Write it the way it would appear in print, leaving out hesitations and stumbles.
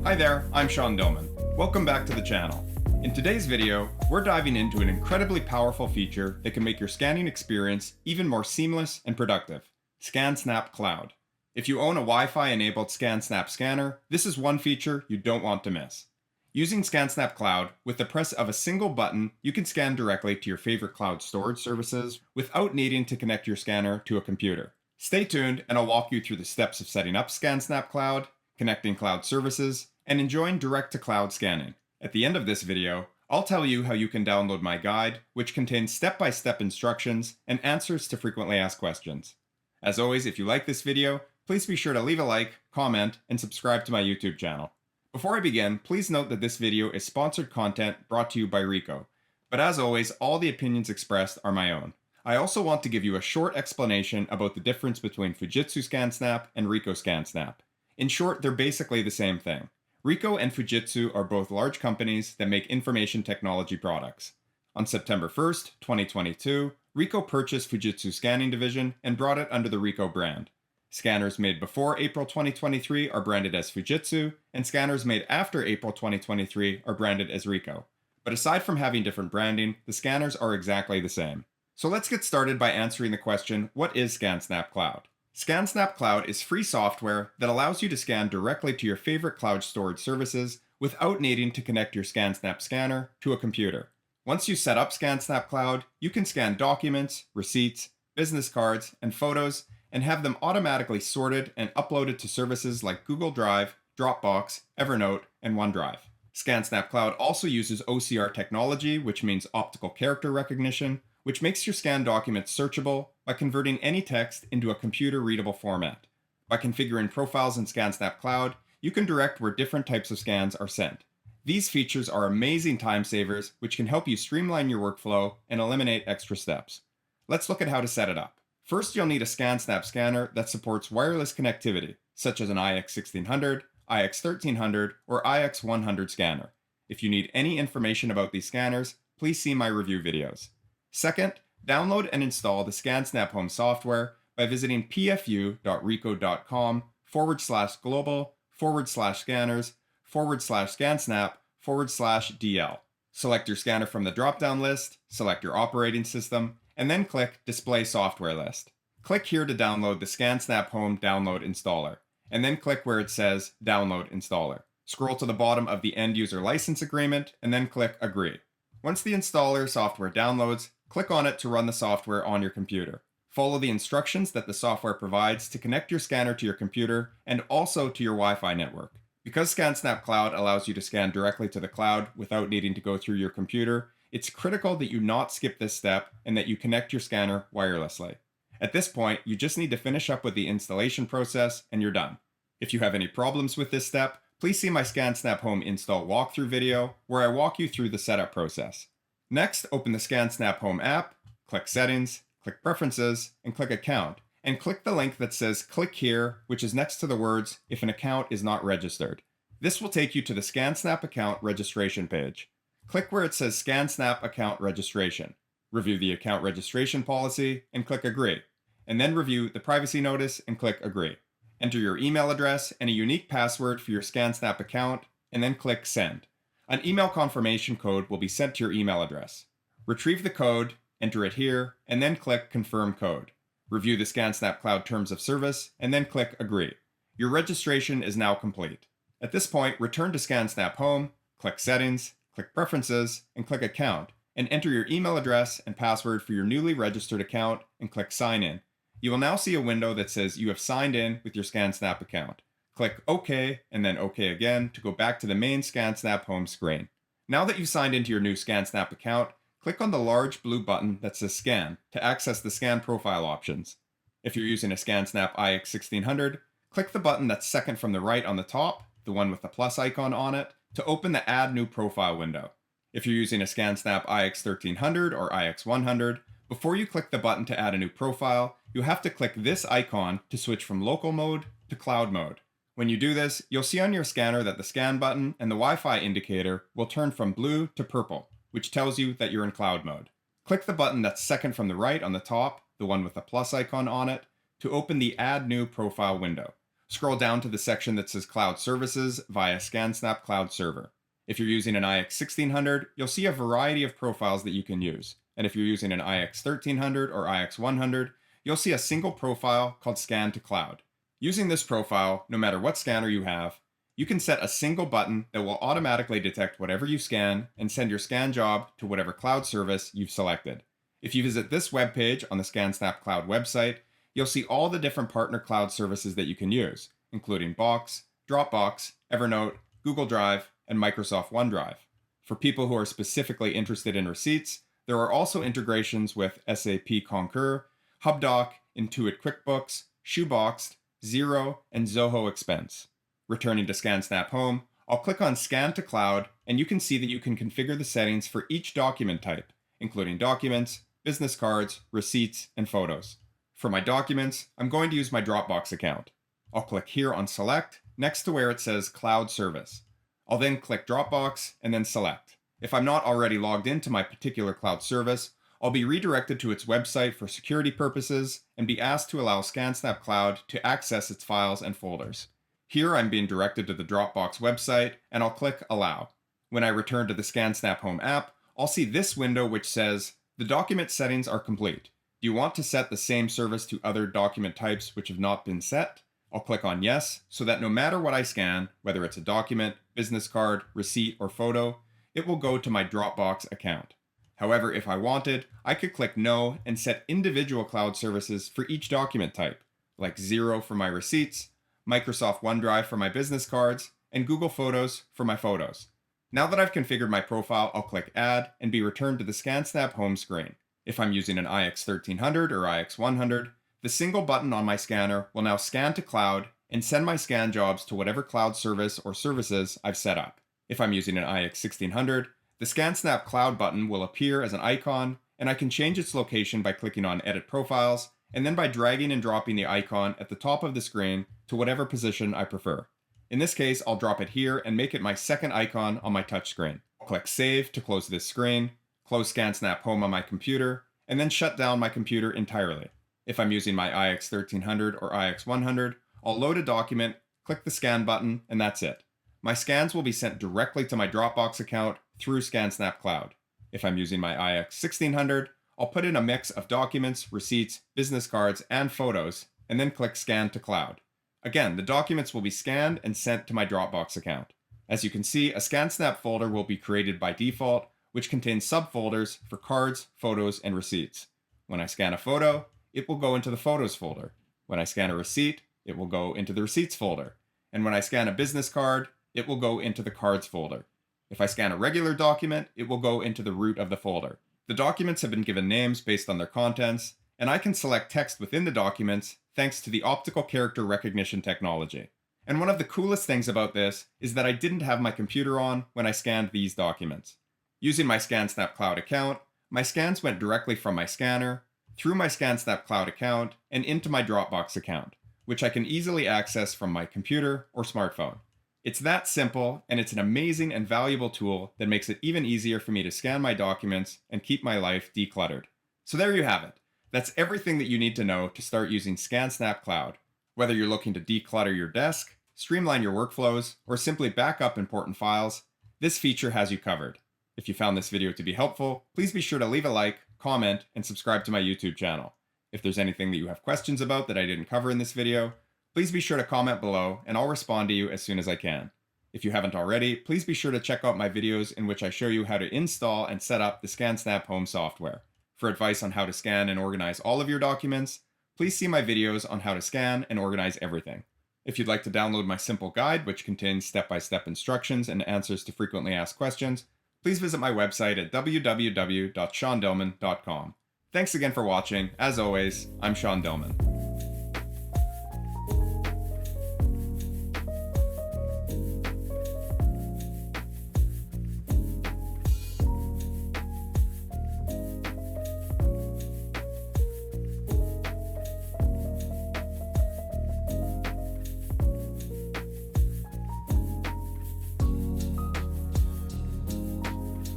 Hi there, I'm Sean Dillman. Welcome back to the channel. In today's video, we're diving into an incredibly powerful feature that can make your scanning experience even more seamless and productive: ScanSnap Cloud. If you own a Wi-Fi enabled ScanSnap scanner, this is one feature you don't want to miss. Using ScanSnap Cloud, with the press of a single button, you can scan directly to your favorite cloud storage services without needing to connect your scanner to a computer. Stay tuned and I'll walk you through the steps of setting up ScanSnap Cloud, connecting cloud services, and enjoying direct-to-cloud scanning. At the end of this video, I'll tell you how you can download my guide, which contains step-by-step instructions and answers to frequently asked questions. As always, if you like this video, please be sure to leave a like, comment, and subscribe to my YouTube channel. Before I begin, please note that this video is sponsored content brought to you by Ricoh, but as always, all the opinions expressed are my own. I also want to give you a short explanation about the difference between Fujitsu ScanSnap and Ricoh ScanSnap. In short, they're basically the same thing. Ricoh and Fujitsu are both large companies that make information technology products. On September 1st, 2022, Ricoh purchased Fujitsu Scanning Division and brought it under the Ricoh brand. Scanners made before April 2023 are branded as Fujitsu, and scanners made after April 2023 are branded as Ricoh. But aside from having different branding, the scanners are exactly the same. So let's get started by answering the question, what is ScanSnap Cloud? ScanSnap Cloud is free software that allows you to scan directly to your favorite cloud storage services without needing to connect your ScanSnap scanner to a computer. Once you set up ScanSnap Cloud, you can scan documents, receipts, business cards, and photos, and have them automatically sorted and uploaded to services like Google Drive, Dropbox, Evernote, and OneDrive. ScanSnap Cloud also uses OCR technology, which means optical character recognition, which makes your scanned documents searchable by converting any text into a computer-readable format. By configuring profiles in ScanSnap Cloud, you can direct where different types of scans are sent. These features are amazing time savers, which can help you streamline your workflow and eliminate extra steps. Let's look at how to set it up. First, you'll need a ScanSnap scanner that supports wireless connectivity, such as an IX1600, IX1300, or IX100 scanner. If you need any information about these scanners, please see my review videos. Second, download and install the ScanSnap Home software by visiting pfu.ricoh.com/global/scanners/ScanSnap/DL. Select your scanner from the drop-down list, select your operating system, and then click Display Software List. Click here to download the ScanSnap Home Download Installer, and then click where it says Download Installer. Scroll to the bottom of the End User License Agreement, and then click Agree. Once the installer software downloads, click on it to run the software on your computer. Follow the instructions that the software provides to connect your scanner to your computer and also to your Wi-Fi network. Because ScanSnap Cloud allows you to scan directly to the cloud without needing to go through your computer, it's critical that you not skip this step and that you connect your scanner wirelessly. At this point, you just need to finish up with the installation process and you're done. If you have any problems with this step, please see my ScanSnap Home install walkthrough video where I walk you through the setup process. Next, open the ScanSnap Home app, click Settings, click Preferences, and click Account, and click the link that says Click Here, which is next to the words, If an account is not registered. This will take you to the ScanSnap account registration page. Click where it says ScanSnap Account Registration. Review the account registration policy, and click Agree, and then review the privacy notice and click Agree. Enter your email address and a unique password for your ScanSnap account, and then click Send. An email confirmation code will be sent to your email address. Retrieve the code, enter it here, and then click Confirm Code. Review the ScanSnap Cloud Terms of Service, and then click Agree. Your registration is now complete. At this point, return to ScanSnap Home, click Settings, click Preferences, and click Account, and enter your email address and password for your newly registered account, and click Sign In. You will now see a window that says you have signed in with your ScanSnap account. Click OK and then OK again to go back to the main ScanSnap Home screen. Now that you've signed into your new ScanSnap account, click on the large blue button that says Scan to access the scan profile options. If you're using a ScanSnap IX1600, click the button that's second from the right on the top, the one with the plus icon on it, to open the Add New Profile window. If you're using a ScanSnap IX1300 or IX100, before you click the button to add a new profile, you have to click this icon to switch from local mode to cloud mode. When you do this, you'll see on your scanner that the scan button and the Wi-Fi indicator will turn from blue to purple, which tells you that you're in cloud mode. Click the button that's second from the right on the top, the one with the plus icon on it, to open the Add New Profile window. Scroll down to the section that says Cloud Services via ScanSnap Cloud Server. If you're using an iX1600, you'll see a variety of profiles that you can use. And if you're using an iX1300 or iX100, you'll see a single profile called Scan to Cloud. Using this profile, no matter what scanner you have, you can set a single button that will automatically detect whatever you scan and send your scan job to whatever cloud service you've selected. If you visit this webpage on the ScanSnap Cloud website, you'll see all the different partner cloud services that you can use, including Box, Dropbox, Evernote, Google Drive, and Microsoft OneDrive. For people who are specifically interested in receipts, there are also integrations with SAP Concur, HubDoc, Intuit QuickBooks, Shoeboxed, Xero, and Zoho Expense. Returning to ScanSnap Home, I'll click on Scan to Cloud, and you can see that you can configure the settings for each document type, including documents, business cards, receipts, and photos. For my documents, I'm going to use my Dropbox account. I'll click here on Select, next to where it says Cloud Service. I'll then click Dropbox and then Select. If I'm not already logged into my particular cloud service, I'll be redirected to its website for security purposes and be asked to allow ScanSnap Cloud to access its files and folders. Here I'm being directed to the Dropbox website, and I'll click Allow. When I return to the ScanSnap Home app, I'll see this window which says, "The document settings are complete. Do you want to set the same service to other document types which have not been set?" I'll click on Yes, so that no matter what I scan, whether it's a document, business card, receipt, or photo, it will go to my Dropbox account. However, if I wanted, I could click No and set individual cloud services for each document type, like Xero for my receipts, Microsoft OneDrive for my business cards, and Google Photos for my photos. Now that I've configured my profile, I'll click Add and be returned to the ScanSnap home screen. If I'm using an iX1300 or iX100, the single button on my scanner will now scan to cloud and send my scan jobs to whatever cloud service or services I've set up. If I'm using an iX1600, the ScanSnap Cloud button will appear as an icon, and I can change its location by clicking on Edit Profiles, and then by dragging and dropping the icon at the top of the screen to whatever position I prefer. In this case, I'll drop it here and make it my second icon on my touchscreen. I'll click Save to close this screen, close ScanSnap Home on my computer, and then shut down my computer entirely. If I'm using my iX1300 or iX100, I'll load a document, click the Scan button, and that's it. My scans will be sent directly to my Dropbox account through ScanSnap Cloud. If I'm using my iX1600, I'll put in a mix of documents, receipts, business cards, and photos, and then click Scan to Cloud. Again, the documents will be scanned and sent to my Dropbox account. As you can see, a ScanSnap folder will be created by default, which contains subfolders for cards, photos, and receipts. When I scan a photo, it will go into the Photos folder. When I scan a receipt, it will go into the Receipts folder. And when I scan a business card, it will go into the Cards folder. If I scan a regular document, it will go into the root of the folder. The documents have been given names based on their contents, and I can select text within the documents thanks to the optical character recognition technology. And one of the coolest things about this is that I didn't have my computer on when I scanned these documents. Using my ScanSnap Cloud account, my scans went directly from my scanner, through my ScanSnap Cloud account, and into my Dropbox account, which I can easily access from my computer or smartphone. It's that simple, and it's an amazing and valuable tool that makes it even easier for me to scan my documents and keep my life decluttered. So there you have it. That's everything that you need to know to start using ScanSnap Cloud. Whether you're looking to declutter your desk, streamline your workflows, or simply back up important files, this feature has you covered. If you found this video to be helpful, please be sure to leave a like, comment, and subscribe to my YouTube channel. If there's anything that you have questions about that I didn't cover in this video, please be sure to comment below and I'll respond to you as soon as I can. If you haven't already, please be sure to check out my videos in which I show you how to install and set up the ScanSnap Home software. For advice on how to scan and organize all of your documents, please see my videos on how to scan and organize everything. If you'd like to download my simple guide, which contains step-by-step instructions and answers to frequently asked questions, please visit my website at www.seandelman.com. Thanks again for watching. As always, I'm Sean Delman.